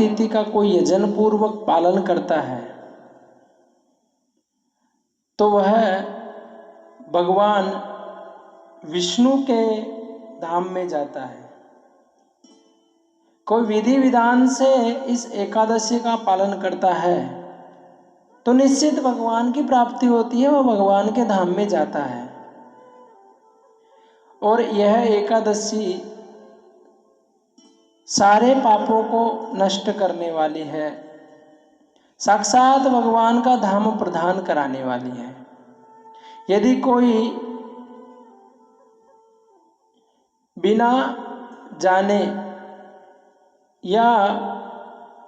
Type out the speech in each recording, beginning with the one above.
तिथि का कोई यजन पूर्वक पालन करता है तो वह भगवान विष्णु के धाम में जाता है। कोई विधि विधान से इस एकादशी का पालन करता है तो निश्चित भगवान की प्राप्ति होती है, वह भगवान के धाम में जाता है। और यह एकादशी सारे पापों को नष्ट करने वाली है, साक्षात भगवान का धाम प्रदान कराने वाली है। यदि कोई बिना जाने या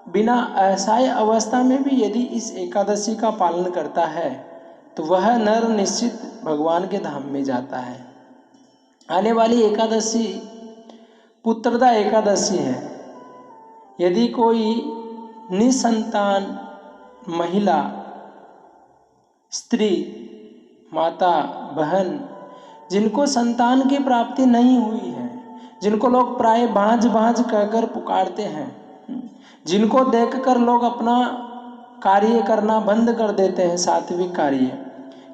बिना असहाय अवस्था में भी यदि इस एकादशी का पालन करता है तो वह नर निश्चित भगवान के धाम में जाता है। आने वाली एकादशी पुत्रदा एकादशी है। यदि कोई निसंतान महिला, स्त्री, माता, बहन जिनको संतान की प्राप्ति नहीं हुई है, जिनको लोग प्राय भांज भांज कहकर पुकारते हैं, जिनको देखकर लोग अपना कार्य करना बंद कर देते हैं, सात्विक कार्य,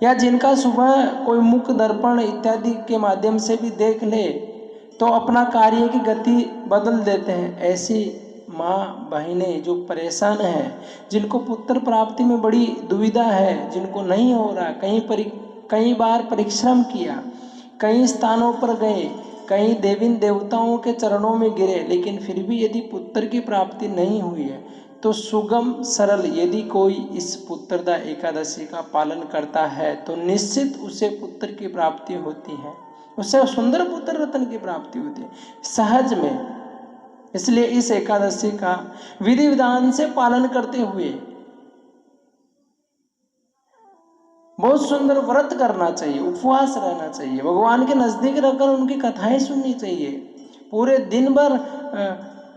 या जिनका सुबह कोई मुख दर्पण इत्यादि के माध्यम से भी देख ले तो अपना कार्य की गति बदल देते हैं, ऐसी माँ बहनें जो परेशान हैं, जिनको पुत्र प्राप्ति में बड़ी दुविधा है, जिनको नहीं हो रहा, कई बार परिश्रम किया, कई स्थानों पर गए, कई देवी देवताओं के चरणों में गिरे, लेकिन फिर भी यदि पुत्र की प्राप्ति नहीं हुई है तो सुगम सरल यदि कोई इस पुत्रदा एकादशी का पालन करता है तो निश्चित उसे पुत्र की प्राप्ति होती है, उसे सुंदर पुत्र रत्न की प्राप्ति होती है सहज में। इसलिए इस एकादशी का विधि विधान से पालन करते हुए बहुत सुंदर व्रत करना चाहिए, उपवास रहना चाहिए, भगवान के नजदीक रहकर उनकी कथाएं सुननी चाहिए, पूरे दिन भर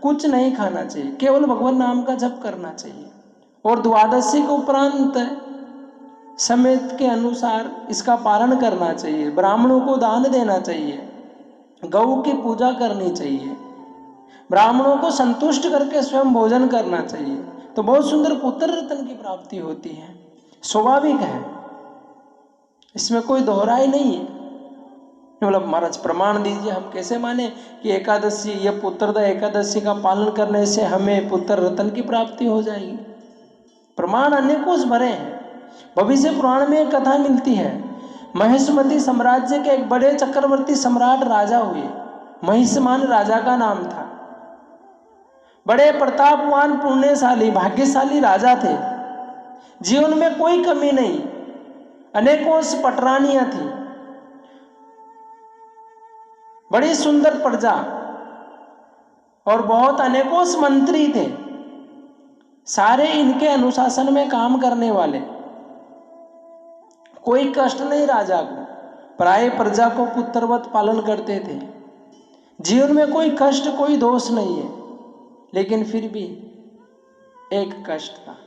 कुछ नहीं खाना चाहिए, केवल भगवान नाम का जप करना चाहिए। और द्वादशी के उपरांत समय के अनुसार इसका पालन करना चाहिए, ब्राह्मणों को दान देना चाहिए, गौ की पूजा करनी चाहिए, ब्राह्मणों को संतुष्ट करके स्वयं भोजन करना चाहिए, तो बहुत सुंदर पुत्र रत्न की प्राप्ति होती है। स्वाभाविक है, इसमें कोई दोहराई नहीं है। मतलब महाराज प्रमाण दीजिए, हम कैसे माने कि एकादशी या पुत्रदा एकादशी का पालन करने से हमें पुत्र रत्न की प्राप्ति हो जाएगी। प्रमाण अनेकों भरे हैं। भविष्य पुराण में एक कथा मिलती है, महिष्मती साम्राज्य के एक बड़े चक्रवर्ती सम्राट राजा हुए। महिष्मान राजा का नाम था। बड़े प्रतापवान, पुण्यशाली, भाग्यशाली राजा थे। जीवन में कोई कमी नहीं, अनेकों पटरानियां थी, बड़ी सुंदर प्रजा और बहुत अनेकों मंत्री थे, सारे इनके अनुशासन में काम करने वाले। कोई कष्ट नहीं राजा को, प्राय प्रजा को पुत्रवत पालन करते थे। जीवन में कोई कष्ट, कोई दोष नहीं है, लेकिन फिर भी एक कष्ट था।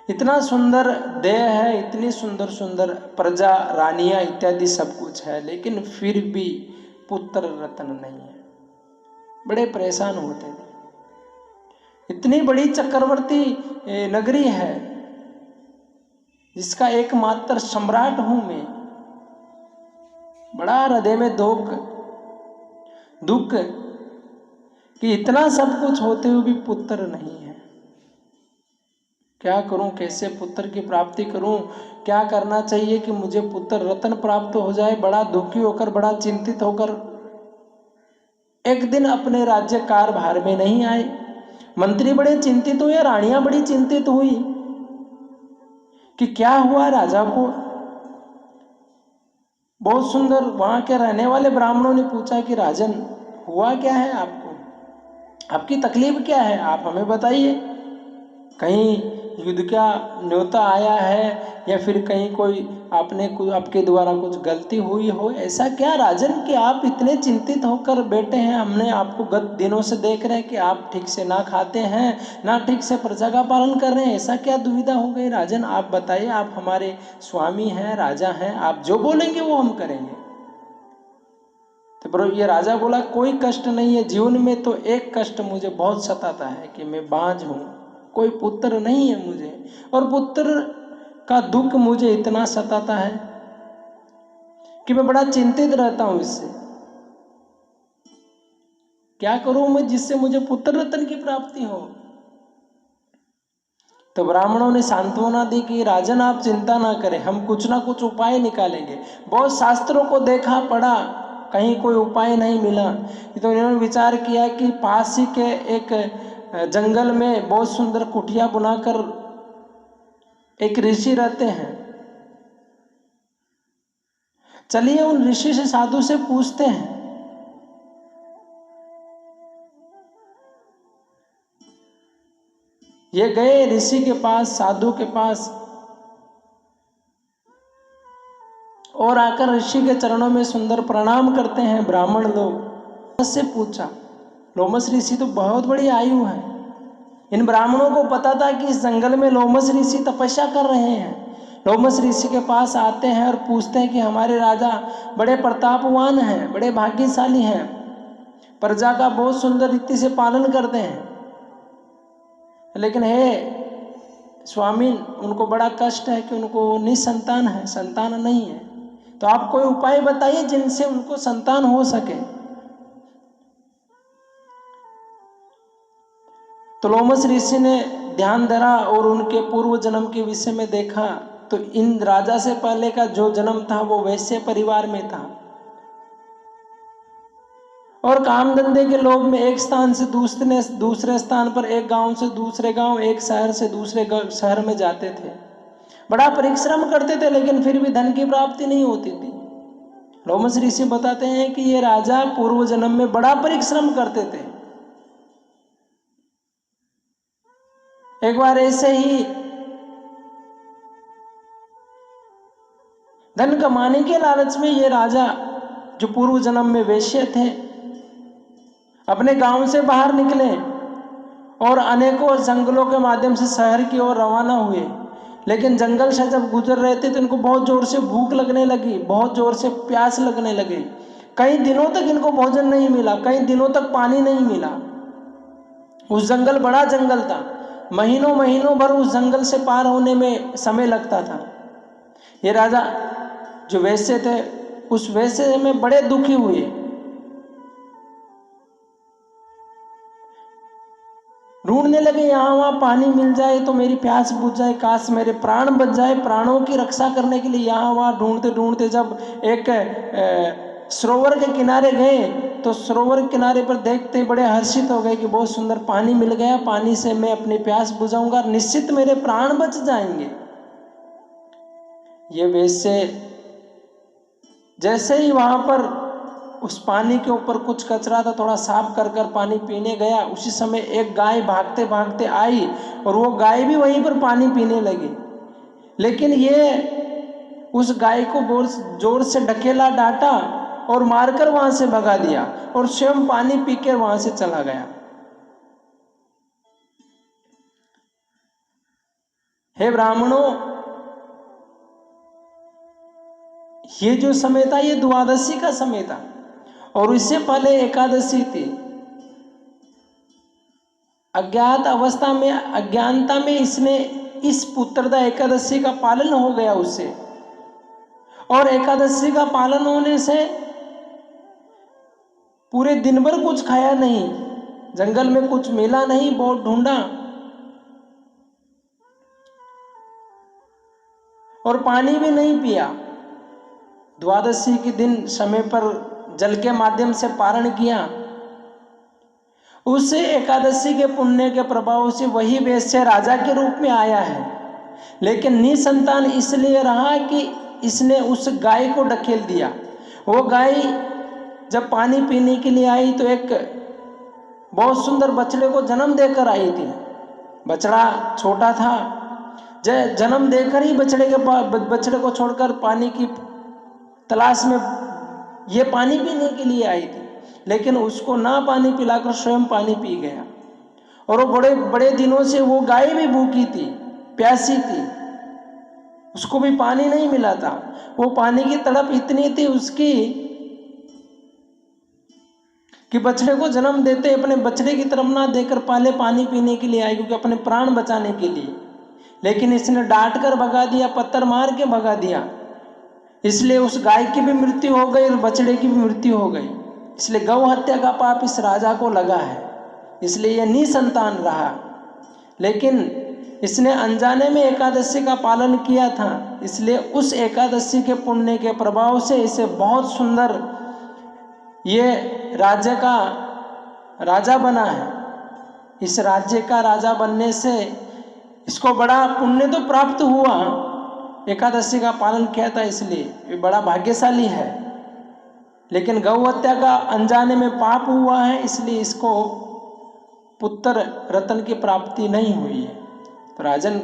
इतना सुंदर देह है, इतनी सुंदर सुंदर प्रजा, रानियां इत्यादि सब कुछ है, लेकिन फिर भी पुत्र रत्न नहीं है। बड़े परेशान होते थे। इतनी बड़ी चक्रवर्ती नगरी है जिसका एकमात्र सम्राट हूं मैं, बड़ा हृदय में दुख कि इतना सब कुछ होते हुए भी पुत्र नहीं है। क्या करूं, कैसे पुत्र की प्राप्ति करूं, क्या करना चाहिए कि मुझे पुत्र रत्न प्राप्त हो जाए। बड़ा दुखी होकर, बड़ा चिंतित होकर एक दिन अपने राज्य कारभार में नहीं आए। मंत्री बड़े चिंतित हुए, रानियां बड़ी चिंतित हुई कि क्या हुआ राजा को। बहुत सुंदर वहां के रहने वाले ब्राह्मणों ने पूछा कि राजन, हुआ क्या है आपको, आपकी तकलीफ क्या है, आप हमें बताइए। कहीं युद्ध का न्योता आया है या फिर कहीं कोई आपके द्वारा कुछ गलती हुई हो, ऐसा क्या राजन कि आप इतने चिंतित होकर बैठे हैं। हमने आपको गत दिनों से देख रहे हैं कि आप ठीक से ना खाते हैं, ना ठीक से प्रजा का पालन कर रहे हैं, ऐसा क्या दुविधा हो गई राजन, आप बताइए। आप हमारे स्वामी हैं, राजा हैं, आप जो बोलेंगे वो हम करेंगे। तो प्रभु ये राजा बोला कोई कष्ट नहीं है, जीवन में तो एक कष्ट मुझे बहुत सताता है कि मैं बांझ हूँ, कोई पुत्र नहीं है मुझे, और पुत्र का दुख मुझे इतना सताता है कि मैं बड़ा चिंतित रहता हूँ इससे। क्या करूं मैं जिससे मुझे पुत्र रत्न की प्राप्ति हो। तो ब्राह्मणों ने सांत्वना दी कि राजन आप चिंता ना करें, हम कुछ ना कुछ उपाय निकालेंगे। बहुत शास्त्रों को देखा पढ़ा, कहीं कोई उपाय नहीं मिला। तो इन्होंने विचार किया कि पास ही के एक जंगल में बहुत सुंदर कुटिया बनाकर एक ऋषि रहते हैं, चलिए उन ऋषि से, साधु से पूछते हैं। ये गए ऋषि के पास, साधु के पास, और आकर ऋषि के चरणों में सुंदर प्रणाम करते हैं ब्राह्मण लोग। उससे पूछा, लोमस ऋषि तो बहुत बड़ी आयु है। इन ब्राह्मणों को पता था कि इस जंगल में लोमस ऋषि तपस्या कर रहे हैं। लोमस ऋषि के पास आते हैं और पूछते हैं कि हमारे राजा बड़े प्रतापवान हैं, बड़े भाग्यशाली हैं, प्रजा का बहुत सुंदर रीति से पालन करते हैं, लेकिन हे स्वामी उनको बड़ा कष्ट है कि उनको निसंतान है, संतान नहीं है। तो आप कोई उपाय बताइए जिनसे उनको संतान हो सके। तो लोमस ऋषि ने ध्यान धरा और उनके पूर्व जन्म के विषय में देखा। तो इन राजा से पहले का जो जन्म था वो वैश्य परिवार में था, और काम धंधे के लोभ में एक स्थान से दूसरे स्थान पर, एक गांव से दूसरे गांव, एक शहर से दूसरे शहर में जाते थे। बड़ा परिश्रम करते थे लेकिन फिर भी धन की प्राप्ति नहीं होती थी। लोमस ऋषि बताते हैं कि ये राजा पूर्व जन्म में बड़ा परिश्रम करते थे। एक बार ऐसे ही धन कमाने के लालच में ये राजा, जो पूर्व जन्म में वैश्य थे, अपने गांव से बाहर निकले और अनेकों जंगलों के माध्यम से शहर की ओर रवाना हुए। लेकिन जंगल से जब गुजर रहे थे तो इनको बहुत जोर से भूख लगने लगी, बहुत जोर से प्यास लगने लगी। कई दिनों तक इनको भोजन नहीं मिला, कई दिनों तक पानी नहीं मिला। उस जंगल बड़ा जंगल था, महीनों महीनों भर उस जंगल से पार होने में समय लगता था। ये राजा जो वैश्य थे, उस वैश्य में बड़े दुखी हुए। ढूंढने लगे, यहाँ वहाँ पानी मिल जाए तो मेरी प्यास बुझ जाए, काश मेरे प्राण बच जाए। प्राणों की रक्षा करने के लिए यहाँ वहाँ ढूंढते ढूंढते जब एक सरोवर के किनारे गए तो सरोवर के किनारे पर देखते बड़े हर्षित हो गए कि बहुत सुंदर पानी मिल गया, पानी से मैं अपनी प्यास बुझाऊंगा, निश्चित मेरे प्राण बच जाएंगे। ये वैसे जैसे ही वहां पर उस पानी के ऊपर कुछ कचरा था, थोड़ा साफ कर कर पानी पीने गया, उसी समय एक गाय भागते भागते आई और वो गाय भी वहीं पर पानी पीने लगी। लेकिन ये उस गाय को जोर से ढकेला, डांटा और मारकर वहां से भगा दिया और स्वयं पानी पीकर वहां से चला गया। हे ब्राह्मणों, ये जो समय था ये द्वादशी का समय था और इससे पहले एकादशी थी। अज्ञात अवस्था में, अज्ञानता में इसने इस पुत्रदा एकादशी का पालन हो गया उससे, और एकादशी का पालन होने से पूरे दिन भर कुछ खाया नहीं, जंगल में कुछ मिला नहीं, बहुत ढूंढा और पानी भी नहीं पिया। द्वादशी के दिन समय पर जल के माध्यम से पारण किया। उस एकादशी के पुण्य के प्रभाव से वही वैश्य राजा के रूप में आया है, लेकिन निसंतान इसलिए रहा कि इसने उस गाय को ढकेल दिया। वो गाय जब पानी पीने के लिए आई तो एक बहुत सुंदर बछड़े को जन्म देकर आई थी। बछड़ा छोटा था, जन्म देकर ही बछड़े को छोड़कर पानी की तलाश में ये पानी पीने के लिए आई थी, लेकिन उसको ना पानी पिलाकर स्वयं पानी पी गया। और वो बड़े बड़े दिनों से वो गाय भी भूखी थी, प्यासी थी, उसको भी पानी नहीं मिला था। वो पानी की तड़प इतनी थी उसकी कि बछड़े को जन्म देते अपने बछड़े की तरफ ना देकर पहले पानी पीने के लिए आए, क्योंकि अपने प्राण बचाने के लिए। लेकिन इसने डांट कर भगा दिया, पत्थर मार के भगा दिया, इसलिए उस गाय की भी मृत्यु हो गई और बछड़े की भी मृत्यु हो गई। इसलिए गौ हत्या का पाप इस राजा को लगा है, इसलिए यह निसंतान रहा। लेकिन इसने अनजाने में एकादशी का पालन किया था, इसलिए उस एकादशी के पुण्य के प्रभाव से इसे बहुत सुंदर ये राज्य का राजा बना है। इस राज्य का राजा बनने से इसको बड़ा पुण्य तो प्राप्त हुआ, एकादशी का पालन किया था, इसलिए ये बड़ा भाग्यशाली है। लेकिन गौ हत्या का अनजाने में पाप हुआ है, इसलिए इसको पुत्र रत्न की प्राप्ति नहीं हुई है। तो राजन,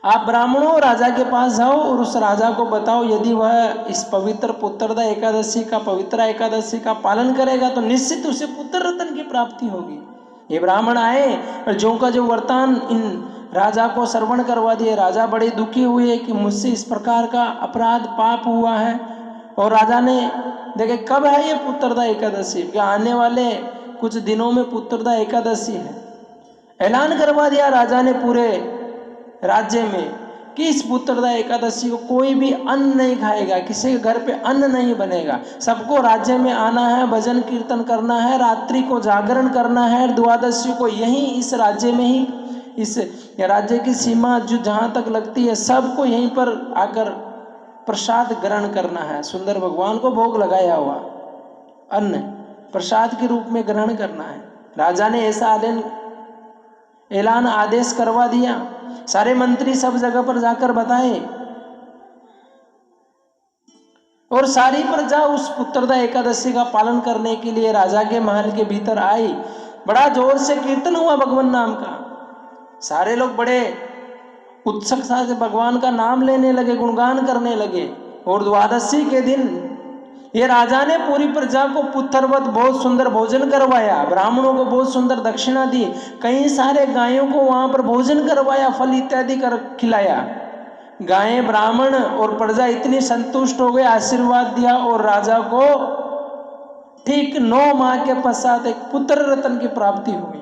आप ब्राह्मणों राजा के पास जाओ और उस राजा को बताओ, यदि वह इस पवित्र पुत्रदा एकादशी का पवित्र एकादशी का पालन करेगा तो निश्चित उसे पुत्र रत्न की प्राप्ति होगी। ये ब्राह्मण आए और जो का जो वरदान इन राजा को श्रवण करवा दिए। राजा बड़े दुखी हुए कि मुझसे इस प्रकार का अपराध पाप हुआ है। और राजा ने देखे कब है ये पुत्रदा एकादशी, क्या आने वाले कुछ दिनों में पुत्रदा एकादशी है। ऐलान करवा दिया राजा ने पूरे राज्य में कि इस पुत्रदा एकादशी को कोई भी अन्न नहीं खाएगा, किसी के घर पे अन्न नहीं बनेगा, सबको राज्य में आना है, भजन कीर्तन करना है, रात्रि को जागरण करना है, द्वादशी को यहीं इस राज्य में ही, इस राज्य की सीमा जो जहाँ तक लगती है सबको यहीं पर आकर प्रसाद ग्रहण करना है। सुंदर भगवान को भोग लगाया हुआ अन्न प्रसाद के रूप में ग्रहण करना है। राजा ने ऐसा ऐलान आदेश करवा दिया। सारे मंत्री सब जगह पर जाकर बताए और सारी प्रजा उस पुत्रदा एकादशी का पालन करने के लिए राजा के महल के भीतर आई। बड़ा जोर से कीर्तन हुआ भगवान नाम का, सारे लोग बड़े उत्सुकता से भगवान का नाम लेने लगे, गुणगान करने लगे। और द्वादशी के दिन ये राजा ने पूरी प्रजा को पुत्रवत बहुत सुंदर भोजन करवाया, ब्राह्मणों को बहुत सुंदर दक्षिणा दी, कई सारे गायों को वहां पर भोजन करवाया, फल इत्यादि कर खिलाया। गायें, ब्राह्मण और प्रजा इतनी संतुष्ट हो गए, आशीर्वाद दिया और राजा को ठीक 9 माह के पश्चात एक पुत्र रत्न की प्राप्ति हुई।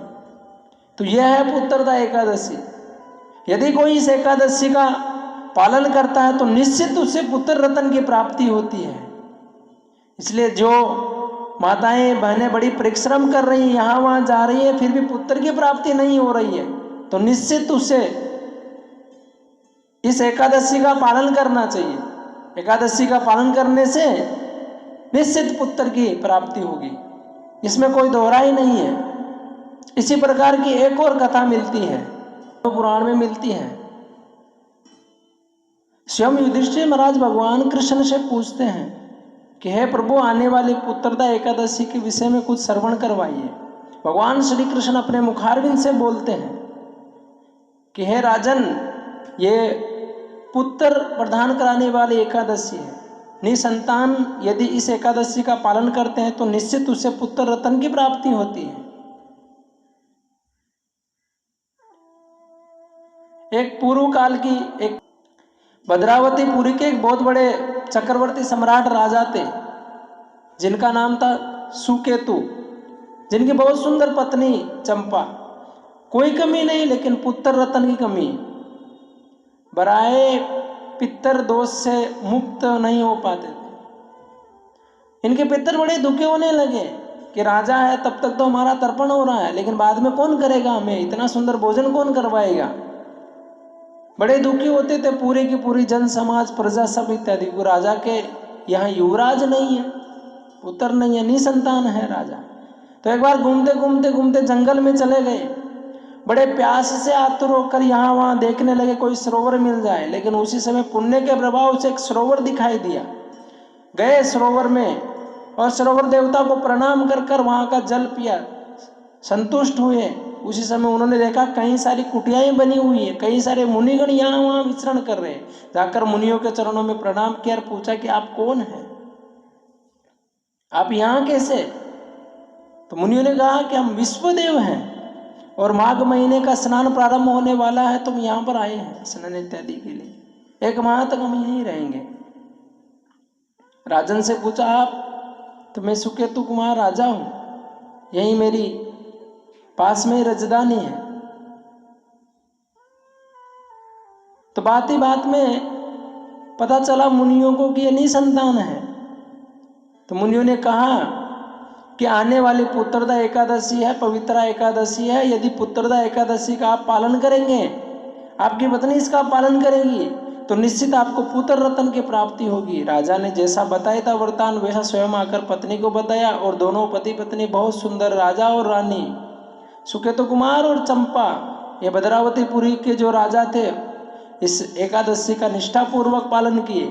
तो यह है पुत्रदा एकादशी। यदि कोई इस एकादशी का पालन करता है तो निश्चित उसे पुत्र रत्न की प्राप्ति होती है। इसलिए जो माताएं बहनें बड़ी परिश्रम कर रही हैं, यहाँ वहाँ जा रही है, फिर भी पुत्र की प्राप्ति नहीं हो रही है, तो निश्चित उसे इस एकादशी का पालन करना चाहिए। एकादशी का पालन करने से निश्चित पुत्र की प्राप्ति होगी, इसमें कोई दोहराई नहीं है। इसी प्रकार की एक और कथा मिलती है, तो पुराण में मिलती है। स्वयं युधिष्ठिर महाराज भगवान कृष्ण से पूछते हैं कि हे प्रभु, आने वाले पुत्रदा एकादशी के विषय में कुछ श्रवण करवाइए। भगवान श्री कृष्ण अपने मुखारविंद से बोलते हैं कि हे राजन, ये पुत्र प्रदान कराने वाली एकादशी है। निसंतान यदि इस एकादशी का पालन करते हैं तो निश्चित उसे पुत्र रत्न की प्राप्ति होती है। एक पूर्व काल की एक भद्रावतीपुरी के एक बहुत बड़े चक्रवर्ती सम्राट राजा थे, जिनका नाम था सुकेतु, जिनकी बहुत सुंदर पत्नी चंपा। कोई कमी नहीं, लेकिन पुत्र रत्न की कमी। बराए पितर दोष से मुक्त नहीं हो पाते थे। इनके पितर बड़े दुखी होने लगे कि राजा है तब तक तो हमारा तर्पण हो रहा है, लेकिन बाद में कौन करेगा, हमें इतना सुंदर भोजन कौन करवाएगा। बड़े दुखी होते थे पूरे की पूरी जन समाज, प्रजा सब इत्यादि को। राजा के यहाँ युवराज नहीं है, पुत्र नहीं है, निसंतान है राजा। तो एक बार घूमते घूमते घूमते जंगल में चले गए। बड़े प्यास से आतुर होकर यहाँ वहाँ देखने लगे कोई सरोवर मिल जाए, लेकिन उसी समय पुण्य के प्रभाव से एक सरोवर दिखाई दिया। गए सरोवर में और सरोवर देवता को प्रणाम कर कर वहाँ का जल पिया, संतुष्ट हुए। उसी समय उन्होंने देखा कई सारी कुटियाएं बनी हुई है, कई सारे मुनिगण यहाँ वहाँ विचरण कर रहे हैं। जाकर मुनियों के चरणों में प्रणाम किया और पूछा कि आप कौन हैं, आप यहाँ कैसे। तो मुनियों ने कहा कि हम विश्वदेव हैं और माघ महीने का स्नान प्रारंभ होने वाला है, तो हम यहाँ पर आए हैं स्नान इत्यादि के लिए। 1 माह तक हम यहीं रहेंगे। राजन से पूछा आप तो मैं सुकेतु कुमार राजा हूँ, यही मेरी पास में ही राजधानी है। तो बात ही बात में पता चला मुनियों को कि ये निसंतान है। तो मुनियों ने कहा कि आने वाली पुत्रदा एकादशी है, पवित्रा एकादशी है, यदि पुत्रदा एकादशी का आप पालन करेंगे, आपकी पत्नी इसका पालन करेगी, तो निश्चित आपको पुत्र रत्न की प्राप्ति होगी। राजा ने जैसा बताया था वरदान, वैसा स्वयं आकर पत्नी को बताया, और दोनों पति पत्नी बहुत सुंदर, राजा और रानी सुकेतु कुमार और चंपा, ये भद्रावतीपुरी के जो राजा थे, इस एकादशी का निष्ठापूर्वक पालन किए,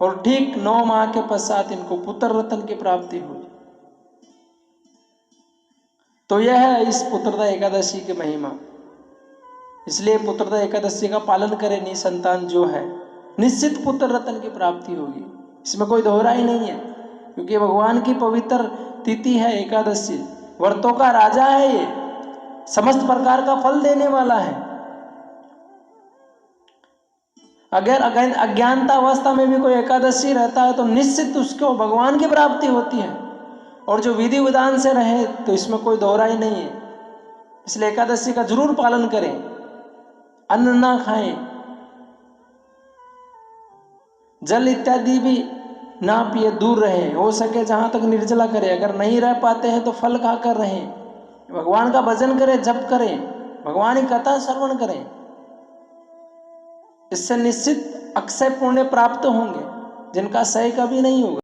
और ठीक 9 माह के पश्चात इनको पुत्र रत्न की प्राप्ति हुई। तो यह है इस पुत्रदा एकादशी की महिमा। इसलिए पुत्रदा एकादशी का पालन करें, निसंतान जो है निश्चित पुत्र रत्न की प्राप्ति होगी, इसमें कोई दोहरा ही नहीं है, क्योंकि भगवान की पवित्र तिथि है एकादशी, व्रतों का राजा है, ये समस्त प्रकार का फल देने वाला है। अगर अज्ञानता अवस्था में भी कोई एकादशी रहता है तो निश्चित उसको भगवान की प्राप्ति होती है, और जो विधि विधान से रहे तो इसमें कोई दोहरा ही नहीं है। इसलिए एकादशी का जरूर पालन करें, अन्न ना खाएं, जल इत्यादि भी ना पिए, दूर रहें, हो सके जहां तक निर्जला करें। अगर नहीं रह पाते हैं तो फल खाकर रहें, भगवान का भजन करें, जप करें, भगवान की कथा श्रवण करें। इससे निश्चित अक्षय पुण्य प्राप्त होंगे, जिनका क्षय कभी नहीं होगा।